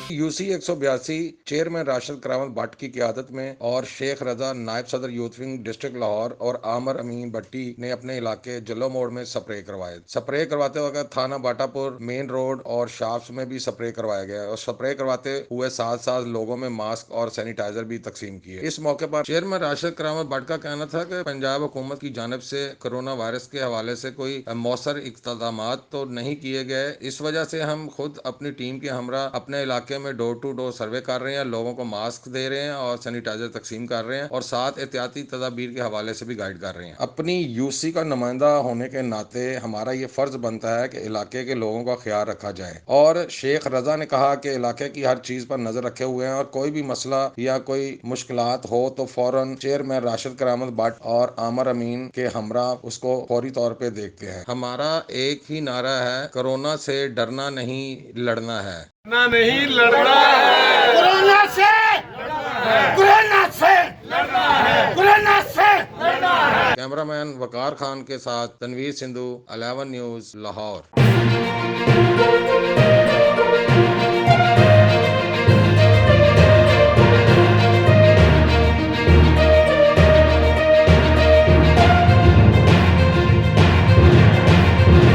UC 182 chairman Rashid करामत भट्ट की क़यादत में और शेख रजा नायब सदर यूथ विंग डिस्ट्रिक्ट लाहौर और आमर अमीन भट्टी ने अपने इलाके जल्लो मोड़ में स्प्रे करवाए। स्प्रे करवाते वक्त थाना बाटापुर मेन रोड और शाफ्ट में भी स्प्रे करवाया गया और स्प्रे करवाते हुए साथ साथ लोगों में मास्क और सैनिटाइजर भी तकसीम किए। इस मौके पर चेयरमैन राशिद करामत भट्ट का कहना था कि पंजाब हुकूमत की जानिब से कोरोना वायरस के हवाले से कोई मौसर इक़दामात तो नहीं किए गए। इस वजह से हम खुद अपनी टीम के हमरा अपने इलाके में डोर टू डोर सर्वे कर रहे हैं, लोगों को मास्क दे रहे हैं और सैनिटाइजर तकसीम कर रहे हैं और साथ एहतियाती तदाबीर के हवाले से भी गाइड कर रहे हैं। अपनी यूसी का नुमाइंदा होने के नाते हमारा ये फर्ज बनता है कि इलाके के लोगों का ख्याल रखा जाए। और शेख रजा ने कहा कि इलाके की हर चीज पर नजर रखे हुए हैं और कोई भी मसला या कोई मुश्किलात हो तो फौरन चेयरमैन राशिद करामत भट्ट और आमर अमीन के हमरा उसको फौरी तौर पे देखते हैं। हमारा एक ही नारा है, कोरोना से डरना नहीं लड़ना है। नहीं लड़ना है, कोरोना से कोरोना से कोरोना से लड़ना है। कैमरामैन वकार खान के साथ तनवीर सिंधु, 11 न्यूज, लाहौर।